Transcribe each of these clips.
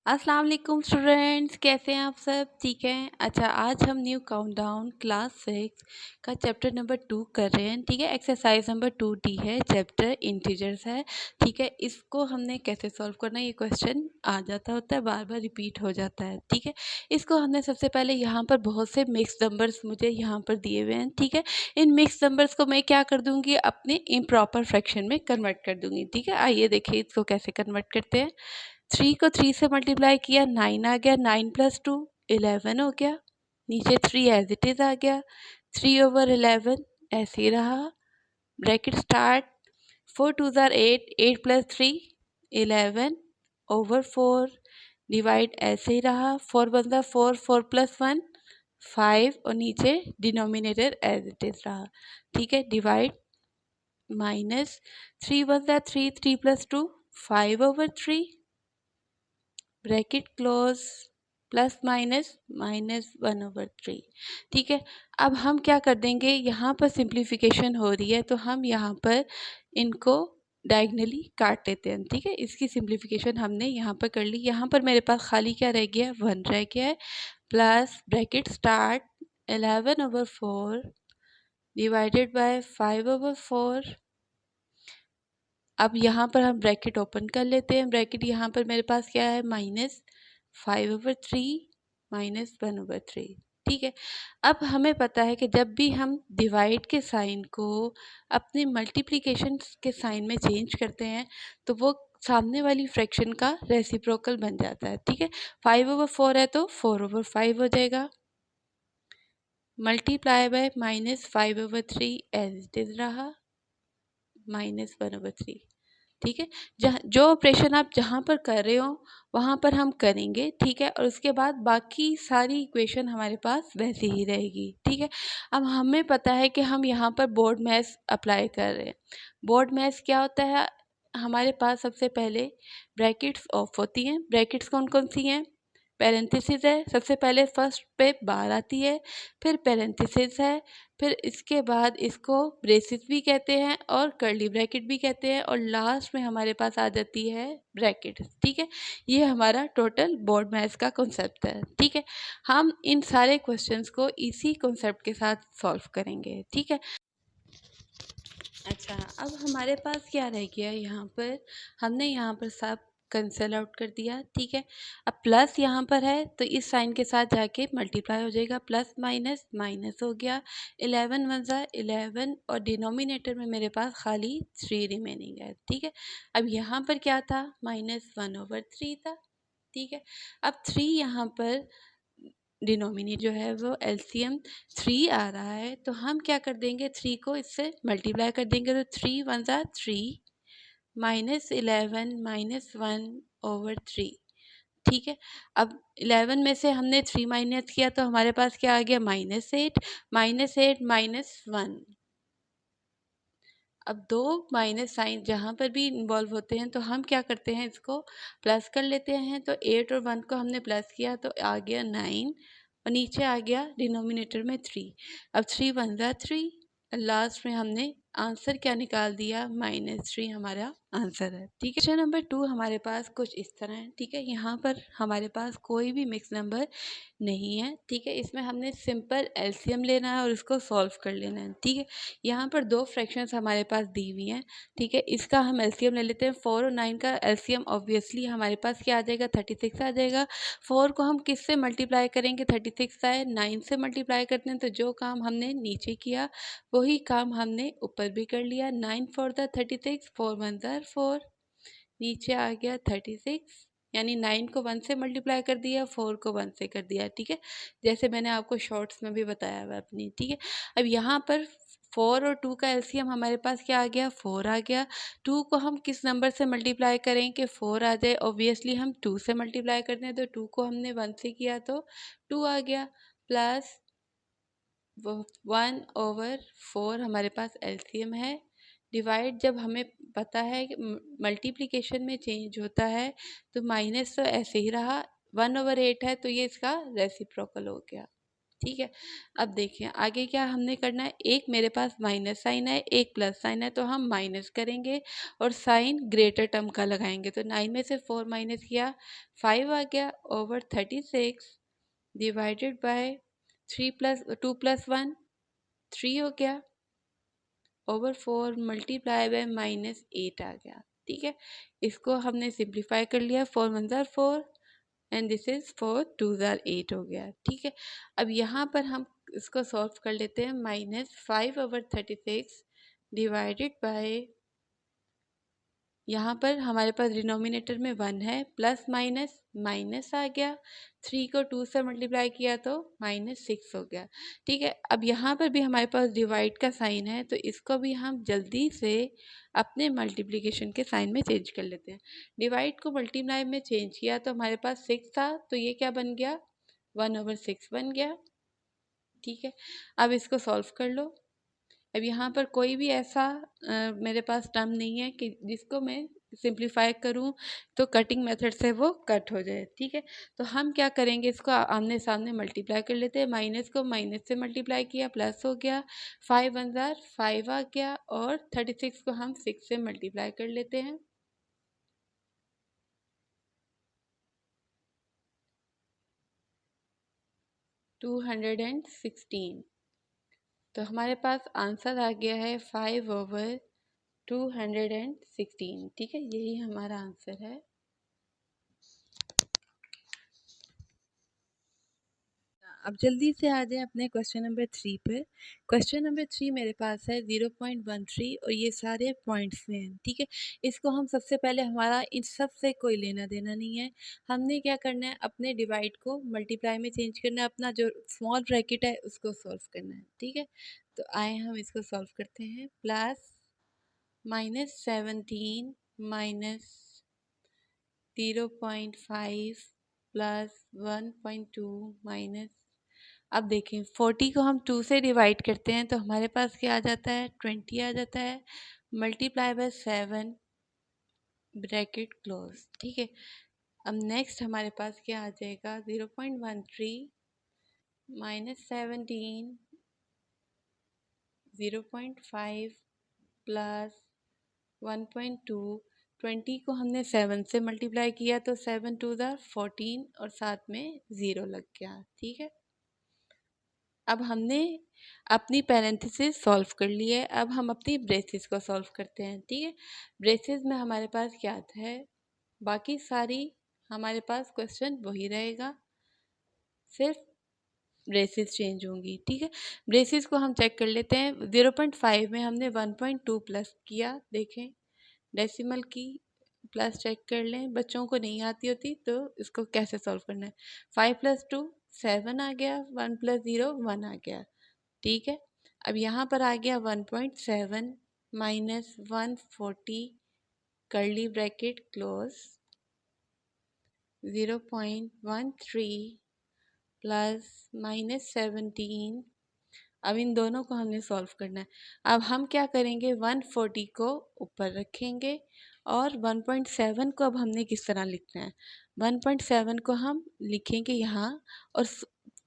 अस्सलाम वालेकुम स्टूडेंट्स, कैसे हैं आप सब? ठीक हैं। अच्छा, आज हम न्यू काउंटडाउन क्लास 6 का चैप्टर नंबर 2 कर रहे हैं। ठीक है, एक्सरसाइज नंबर 2D है, चैप्टर इंटीजर्स है। ठीक है, इसको हमने कैसे सॉल्व करना है, ये क्वेश्चन आ जाता होता है, बार बार रिपीट हो जाता है। ठीक है, इसको हमने सबसे पहले यहाँ पर बहुत से मिक्स नंबर्स मुझे यहाँ पर दिए हुए हैं। ठीक है, इन मिक्स नंबर्स को मैं क्या कर दूँगी, अपने इम्प्रॉपर फ्रैक्शन में कन्वर्ट कर दूँगी। ठीक है, आइए देखिए इसको कैसे कन्वर्ट करते हैं। 3 को 3 से मल्टीप्लाई किया, 9 आ गया, 9 + 2 11 हो गया। नीचे 3 एज इट इज आ गया, 3/11 ऐसे ही रहा। ब्रैकेट स्टार्ट, 4 2 आर 8, 8 + 3 11/4 डिवाइड ऐसे ही रहा। 4 1 4, 4 + 1 5 और नीचे डिनोमिनेटर एज इट इज रहा। ठीक है, divide minus 3 1 3, 3 + 2 5/3 bracket close plus minus -1/3। ठीक है, अब हम क्या कर देंगे, यहाँ पर सिंप्लीफिकेशन हो रही है तो हम यहाँ पर इनको डायगनली काट लेते हैं। ठीक है, इसकी सिंप्लीफिकेशन हमने यहाँ पर कर ली। यहाँ पर मेरे पास खाली क्या रह गया, 1 रह गया है। Plus bracket start, 11/4 divided by 5/4। अब यहाँ पर हम ब्रैकेट ओपन कर लेते हैं। ब्रैकेट यहाँ पर मेरे पास क्या है, -5/3 -1/3। ठीक है, अब हमें पता है कि जब भी हम डिवाइड के साइन को अपने मल्टीप्लिकेशन के साइन में चेंज करते हैं तो वो सामने वाली फ्रैक्शन का रेसिप्रोकल बन जाता है। ठीक है, 5/4 है तो 4/5 हो जाएगा। Multiply by -5/3 as it is रहा, -1/3। ठीक है, जहाँ जो ऑपरेशन आप जहाँ पर कर रहे हो वहाँ पर हम करेंगे। ठीक है, और उसके बाद बाकी सारी इक्वेशन हमारे पास वैसी ही रहेगी। ठीक है, अब हमें पता है कि हम यहाँ पर बोर्ड मैथ्स अप्लाई कर रहे हैं। बोर्ड मैथ्स क्या होता है, हमारे पास सबसे पहले ब्रैकेट्स ऑफ होती हैं। ब्रैकेट्स कौन कौन सी हैं, पैरेंथेसिस है, सबसे पहले फर्स्ट पे बार आती है, फिर पैरेंथेसिस है, फिर इसके बाद इसको ब्रेसिस भी कहते हैं और कर्ली ब्रैकेट भी कहते हैं, और लास्ट में हमारे पास आ जाती है ब्रैकेट। ठीक है, ये हमारा टोटल बोर्ड मैथ्स का कॉन्सेप्ट है। ठीक है, हम इन सारे क्वेश्चंस को इसी कॉन्सेप्ट के साथ सॉल्व करेंगे। ठीक है, अच्छा, अब हमारे पास क्या रह गया, यहाँ पर हमने यहाँ पर सब कैंसिल आउट कर दिया। ठीक है, अब प्लस यहाँ पर है तो इस साइन के साथ जाके मल्टीप्लाई हो जाएगा, प्लस माइनस माइनस हो गया। 11 1 ज़ा 11 और डिनोमिनेटर में मेरे पास खाली 3 रिमेनिंग है। ठीक है, अब यहाँ पर क्या था, -1/3 था। ठीक है, अब 3 यहाँ पर डिनोमिनेटर जो है वो एलसीएम 3 आ रहा है तो हम क्या कर देंगे, 3 को इससे मल्टीप्लाई कर देंगे तो 3 1 ज़ा 3 -11 -1/3। ठीक है, अब 11 में से हमने 3 माइनस किया तो हमारे पास क्या आ गया, -8 -8 -1। अब दो माइनस साइन जहाँ पर भी इन्वॉल्व होते हैं तो हम क्या करते हैं, इसको प्लस कर लेते हैं। तो 8 और 1 को हमने प्लस किया तो आ गया 9 और नीचे आ गया डिनोमिनेटर में 3। अब 3 1 ज़ा 3, लास्ट में हमने आंसर क्या निकाल दिया, -3 हमारा आंसर है। ठीक है, क्वेश्चन नंबर 2 हमारे पास कुछ इस तरह है। ठीक है, यहाँ पर हमारे पास कोई भी मिक्स नंबर नहीं है। ठीक है, इसमें हमने सिंपल एलसीएम लेना है और उसको सॉल्व कर लेना है। ठीक है, यहाँ पर दो फ्रैक्शंस हमारे पास दी हुई हैं। ठीक है, इसका हम एलसीएम ले लेते हैं। 4 और 9 का एलसीएम ऑब्वियसली हमारे पास क्या आ जाएगा, 36 आ जाएगा। 4 को हम किस से मल्टीप्लाई करेंगे, 36 आए, 9 से मल्टीप्लाई करते हैं तो जो काम हमने नीचे किया वही काम हमने ऊपर भी कर लिया। 9 4 ज़ा 36, 4 1 ज़ा 4, नीचे आ गया 36, यानी 9 को 1 से मल्टीप्लाई कर दिया, 4 को 1 से कर दिया। ठीक है, जैसे मैंने आपको शॉर्ट्स में भी बताया हुआ अपनी। ठीक है, अब यहाँ पर 4 और 2 का एलसीएम हमारे पास क्या आ गया, 4 आ गया। 2 को हम किस नंबर से मल्टीप्लाई करें कि 4 आ जाए, ऑब्वियसली हम 2 से मल्टीप्लाई करते हैं तो 2 को हमने 1 से किया तो 2 आ गया। प्लस 1/4 हमारे पास एलसीएम है। डिवाइड जब हमें पता है कि मल्टीप्लिकेशन में चेंज होता है तो माइनस तो ऐसे ही रहा, 1/8 है तो ये इसका रेसिप्रोकल हो गया। ठीक है। अब देखिए आगे क्या हमने करना है, एक मेरे पास माइनस साइन है, एक प्लस साइन है, तो हम माइनस करेंगे और साइन ग्रेटर टर्म का लगाएंगे। तो 9 में से 4 माइनस किया 5 आ गया over 36 divided by 3 plus 2 plus 1 3 हो गया ओवर 4 मल्टीप्लाई बाय -8 आ गया। ठीक है, इसको हमने सिंप्लीफाई कर लिया, 4 1 jar 4 and this is 4 2 jar 8 हो गया। ठीक है, अब यहाँ पर हम इसको सॉल्व कर लेते हैं, -5/36 डिवाइडेड बाय, यहाँ पर हमारे पास डिनोमिनेटर में 1 है, प्लस माइनस माइनस आ गया, 3 को 2 से मल्टीप्लाई किया तो -6 हो गया। ठीक है, अब यहाँ पर भी हमारे पास डिवाइड का साइन है, तो इसको भी हम जल्दी से अपने मल्टीप्लिकेशन के साइन में चेंज कर लेते हैं। डिवाइड को मल्टीप्लाई में चेंज किया तो हमारे पास 6 था, तो ये क्या बन गया 1/6 बन गया। ठीक है, अब इसको सॉल्व कर लो। अब यहाँ पर कोई भी ऐसा मेरे पास टर्म नहीं है कि जिसको मैं सिंप्लीफाई करूँ तो कटिंग मेथड से वो कट हो जाए। ठीक है, तो हम क्या करेंगे, इसको आमने सामने मल्टीप्लाई कर लेते हैं। माइनस को माइनस से मल्टीप्लाई किया, प्लस हो गया, 5 1 जार 5 आ गया और 36 को हम 6 से मल्टीप्लाई कर लेते हैं। टू 216, तो हमारे पास आंसर आ गया है 5/216। ठीक है, यही हमारा आंसर है। अब जल्दी से आ जाए अपने क्वेश्चन नंबर 3 पे। क्वेश्चन नंबर 3 मेरे पास है 0.13 और ये सारे पॉइंट्स में हैं। ठीक है, इसको हम सबसे पहले, हमारा इन सब से कोई लेना देना नहीं है, हमने क्या करना है, अपने डिवाइड को मल्टीप्लाई में चेंज करना है, अपना जो स्मॉल ब्रैकेट है उसको सॉल्व करना है। ठीक है, तो आए हम इसको सॉल्व करते हैं। प्लस -17 माइनस 0.5 प्लस 1.2 माइनस, अब देखें 40 को हम 2 से डिवाइड करते हैं तो हमारे पास क्या आ जाता है 20 आ जाता है, मल्टीप्लाई बाय 7 ब्रैकेट क्लोज। ठीक है, अब नेक्स्ट हमारे पास क्या आ जाएगा 0.13 -17 0.5 प्लस 1.2, 20 को हमने 7 से मल्टीप्लाई किया तो 7 2 ज़ा 14 और साथ में 0 लग गया। ठीक है, अब हमने अपनी पैरेंथेसिस सॉल्व कर ली है, अब हम अपनी ब्रेसेस को सॉल्व करते हैं। ठीक है, ब्रेसेस में हमारे पास क्या आता है, बाकी सारी हमारे पास क्वेश्चन वही रहेगा, सिर्फ ब्रेसेस चेंज होंगी। ठीक है, ब्रेसेस को हम चेक कर लेते हैं। 0.5 में हमने 1.2 प्लस किया, देखें डेसिमल की प्लस चेक कर लें, बच्चों को नहीं आती होती तो इसको कैसे सॉल्व करना है। 5 + 2 7 आ गया, 1 + 0 1 आ गया। ठीक है, अब यहाँ पर आ गया 1.7 minus 140 curly bracket close 0.13 plus -17। अब इन दोनों को हमने सॉल्व करना है। अब हम क्या करेंगे, 140 को ऊपर रखेंगे और 1.7 को अब हमने किस तरह लिखना है, 1.7 को हम लिखेंगे यहाँ और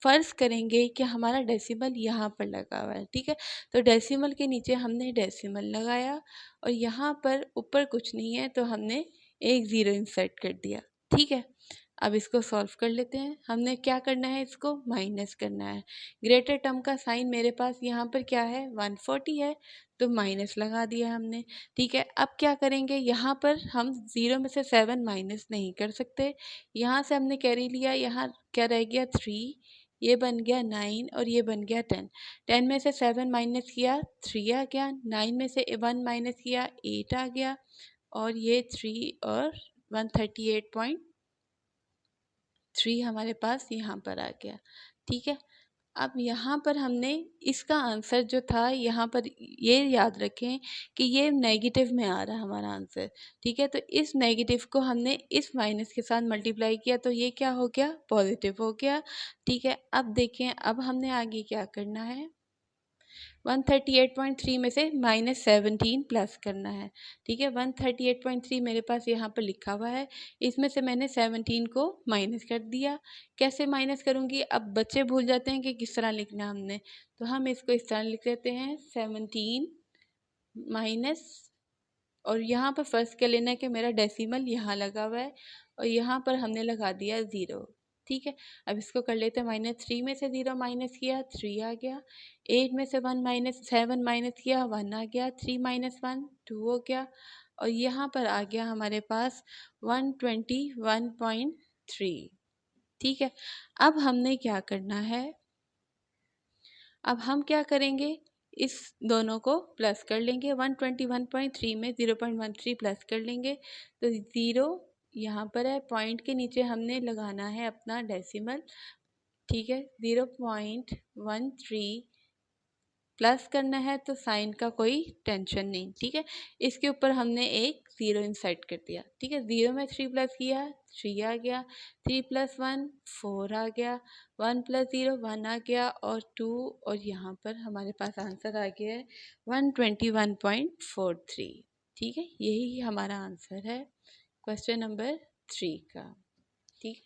फ़र्ज़ करेंगे कि हमारा डेसिमल यहाँ पर लगा हुआ है। ठीक है, तो डेसिमल के नीचे हमने डेसिमल लगाया और यहाँ पर ऊपर कुछ नहीं है तो हमने एक ज़ीरो इंसर्ट कर दिया। ठीक है, अब इसको सॉल्व कर लेते हैं। हमने क्या करना है, इसको माइनस करना है। ग्रेटर टर्म का साइन मेरे पास यहाँ पर क्या है 140 है, तो माइनस लगा दिया हमने। ठीक है, अब क्या करेंगे, यहाँ पर हम 0 में से 7 माइनस नहीं कर सकते, यहाँ से हमने कैरी लिया, यहाँ क्या रह गया 3, ये बन गया 9 और ये बन गया 10। 10 में से 7 माइनस किया 3 आ गया, 9 में से 1 माइनस किया 8 आ गया और ये 3 और 138.3 हमारे पास यहाँ पर आ गया। ठीक है, अब यहाँ पर हमने इसका आंसर जो था, यहाँ पर ये याद रखें कि ये नेगेटिव में आ रहा है हमारा आंसर। ठीक है, तो इस नेगेटिव को हमने इस माइनस के साथ मल्टीप्लाई किया तो ये क्या हो गया, पॉजिटिव हो गया। ठीक है, अब देखें, अब हमने आगे क्या करना है, 138.3 में से -17 प्लस करना है। ठीक है, 138.3 मेरे पास यहाँ पर लिखा हुआ है, इसमें से मैंने 17 को माइनस कर दिया। कैसे माइनस करूँगी, अब बच्चे भूल जाते हैं कि किस तरह लिखना हमने, तो हम इसको इस तरह लिख लेते हैं 17 माइनस, और यहाँ पर फर्स्ट क्या लेना है कि मेरा डेसिमल यहाँ लगा हुआ है और यहाँ पर हमने लगा दिया 0। ठीक है, अब इसको कर लेते हैं -3 में से 0 माइनस किया 3 आ गया, 8 में से 7 माइनस किया 1 आ गया, 3 माइनस 1 2 हो गया, और यहाँ पर आ गया हमारे पास 121.3। ठीक है, अब हमने क्या करना है, अब हम क्या करेंगे, इस दोनों को प्लस कर लेंगे। 121.3 में 0.13 प्लस कर लेंगे तो 0 यहाँ पर है, पॉइंट के नीचे हमने लगाना है अपना डेसिमल। ठीक है, 0.13 प्लस करना है तो साइन का कोई टेंशन नहीं। ठीक है, इसके ऊपर हमने एक 0 इंसर्ट कर दिया। ठीक है, 0 में 3 प्लस किया 3 आ गया, 3 प्लस 1 4 आ गया, 1 प्लस 0 1 आ गया और 2, और यहाँ पर हमारे पास आंसर आ गया है 121.43। ठीक है, यही हमारा आंसर है क्वेश्चन नंबर 3 का। ठीक,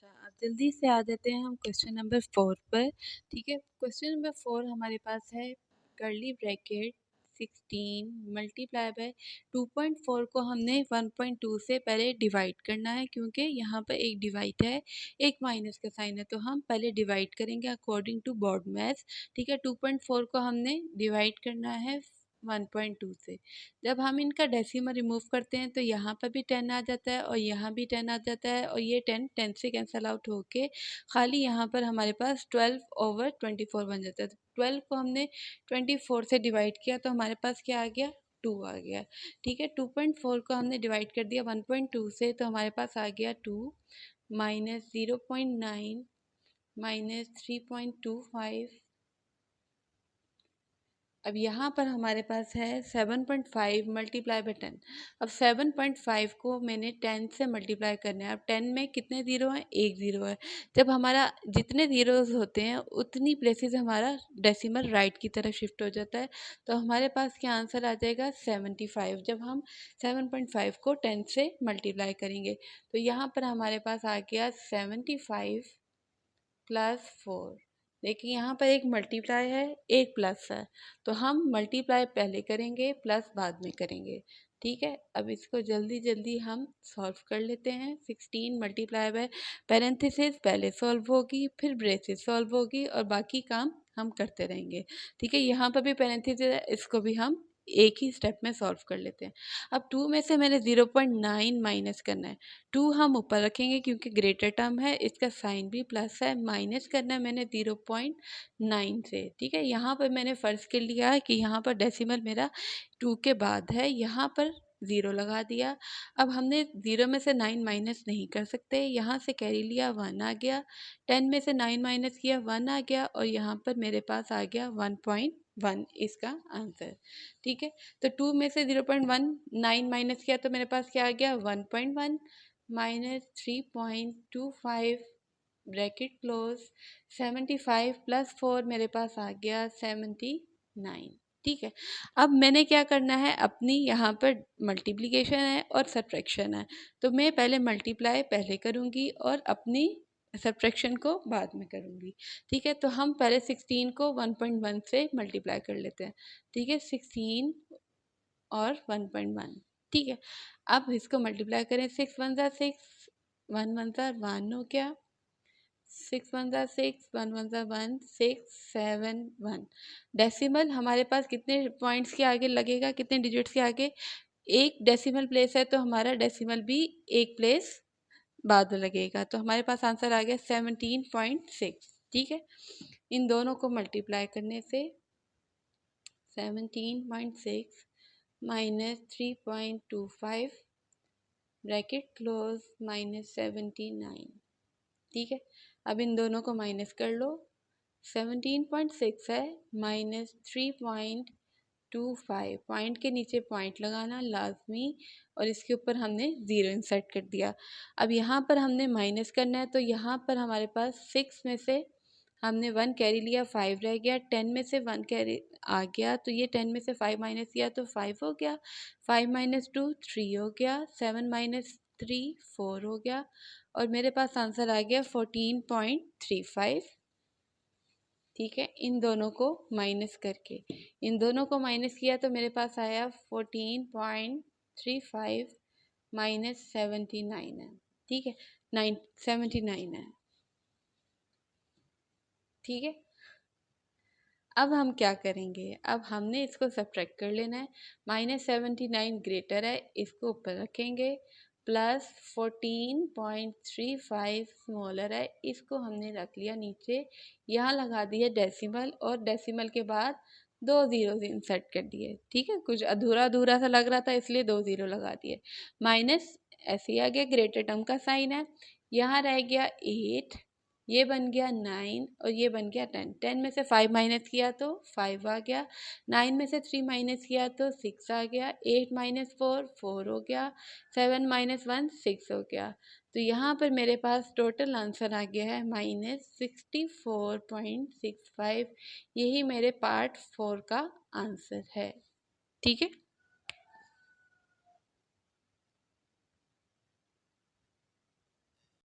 अब जल्दी से आ जाते हैं हम क्वेश्चन नंबर 4 पर। ठीक है, क्वेश्चन नंबर 4 हमारे पास है कर्ली ब्रैकेट 16 मल्टीप्लाई बाय 2.4 को हमने 1.2 से पहले डिवाइड करना है, क्योंकि यहाँ पर एक डिवाइड है एक माइनस का साइन है, तो हम पहले डिवाइड करेंगे अकॉर्डिंग टू बोर्ड मैथ्स। ठीक है, 2.4 को हमने डिवाइड करना है 1.2 से। जब हम इनका डेसिमल रिमूव करते हैं तो यहाँ पर भी 10 आ जाता है और यहाँ भी 10 आ जाता है, और ये 10 से कैंसिल आउट होके खाली यहाँ पर हमारे पास 12/24 बन जाता है। तो 12 को हमने 24 से डिवाइड किया तो हमारे पास क्या आ गया, 2 आ गया। ठीक है, 2.4 को हमने डिवाइड कर दिया 1.2 से तो हमारे पास आ गया 2 माइनस 0.9 माइनस 3.25। अब यहाँ पर हमारे पास है 7.5 मल्टीप्लाई बाय 10। अब 7.5 को मैंने 10 से मल्टीप्लाई करना है। अब 10 में कितने ज़ीरो हैं, एक ज़ीरो है। जब हमारा जितने ज़ीरोज़ होते हैं उतनी प्लेसेस हमारा डेसिमल राइट की तरफ शिफ्ट हो जाता है, तो हमारे पास क्या आंसर आ जाएगा 75, जब हम 7.5 को 10 से मल्टीप्लाई करेंगे। तो यहाँ पर हमारे पास आ गया 75 प्लस 4। देखिए यहाँ पर एक मल्टीप्लाई है एक प्लस है, तो हम मल्टीप्लाई पहले करेंगे प्लस बाद में करेंगे। ठीक है, अब इसको जल्दी जल्दी हम सॉल्व कर लेते हैं। 16 मल्टीप्लाई बाय पैरेंथेसिस पहले सॉल्व होगी फिर ब्रेसेस सॉल्व होगी और बाकी काम हम करते रहेंगे। ठीक है, यहाँ पर भी पैरेंथेसिस है, इसको भी हम एक ही स्टेप में सॉल्व कर लेते हैं। अब 2 में से मैंने 0.9 माइनस करना है। 2 हम ऊपर रखेंगे क्योंकि ग्रेटर टर्म है, इसका साइन भी प्लस है, माइनस करना है मैंने 0.9 से। ठीक है, यहाँ पर मैंने फ़र्ज़ कर लिया कि यहाँ पर डेसिमल मेरा 2 के बाद है, यहाँ पर 0 लगा दिया। अब हमने 0 में से 9 माइनस नहीं कर सकते, यहाँ से कैरी लिया 1 आ गया, 10 में से 9 माइनस किया 1 आ गया, और यहाँ पर मेरे पास आ गया 1.1 इसका आंसर। ठीक है, तो 2 में से 0.19 माइनस किया तो मेरे पास क्या आ गया 1.1 माइनस 3.25 ब्रैकेट क्लोज, 75 प्लस 4 मेरे पास आ गया 79। ठीक है, अब मैंने क्या करना है, अपनी यहाँ पर मल्टीप्लिकेशन है और सब्ट्रैक्शन है, तो मैं पहले मल्टीप्लाई पहले करूँगी और अपनी सब्ट्रैक्शन को बाद में करूँगी। ठीक है, तो हम पहले 16 को 1.1 से मल्टीप्लाई कर लेते हैं। ठीक है, 16 और 1.1। ठीक है, अब इसको मल्टीप्लाई करें, 6 1 ज़ा 6 1 1 ज़ा 1 हो गया, 6 1 ज़ा 6 1 1 ज़ा 1 6 7 1। डेसिमल हमारे पास कितने पॉइंट्स के आगे लगेगा, कितने डिजिट्स के आगे, एक डेसिमल प्लेस है तो हमारा डेसिमल भी एक प्लेस बाद में लगेगा, तो हमारे पास आंसर आ गया 17.6। ठीक है, इन दोनों को मल्टीप्लाई करने से 17.6 माइनस 3.25 ब्रैकेट क्लोज माइनस 79। ठीक है, अब इन दोनों को माइनस कर लो, 17.6 है माइनस 3.25 25 पॉइंट के नीचे पॉइंट लगाना लाजमी और इसके ऊपर हमने ज़ीरो इंसर्ट कर दिया। अब यहाँ पर हमने माइनस करना है तो यहाँ पर हमारे पास 6 में से हमने 1 कैरी लिया, 5 रह गया। 10 में से 1 कैरी आ गया तो ये 10 में से 5 माइनस किया तो 5 हो गया। 5 माइनस 2 3 हो गया। 7 माइनस 3 4 हो गया और मेरे पास आंसर आ गया 14.35। ठीक है, इन दोनों को माइनस करके इन दोनों को माइनस किया तो मेरे पास आया 14.35 माइनस 79 है। ठीक है, 79 है। ठीक है, अब हम क्या करेंगे, अब हमने इसको सब्ट्रैक्ट कर लेना है। -79 ग्रेटर है, इसको ऊपर रखेंगे, प्लस 14.35 स्मॉलर है, इसको हमने रख लिया नीचे। यहाँ लगा दिया डेसिमल और डेसिमल के बाद 2 ज़ीरो इंसर्ट कर दिए। ठीक है, कुछ अधूरा अधूरा सा लग रहा था इसलिए 2 ज़ीरो लगा दिए। माइनस ऐसे ही आ गया, ग्रेटर टर्म का साइन है। यहाँ रह गया 8, ये बन गया 9 और ये बन गया 10। 10 में से 5 माइनस किया तो 5 आ गया। 9 में से 3 माइनस किया तो 6 आ गया। 8 माइनस 4 4 हो गया। 7 माइनस 1 6 हो गया। तो यहाँ पर मेरे पास टोटल आंसर आ गया है -64.65। यही मेरे पार्ट 4 का आंसर है। ठीक है।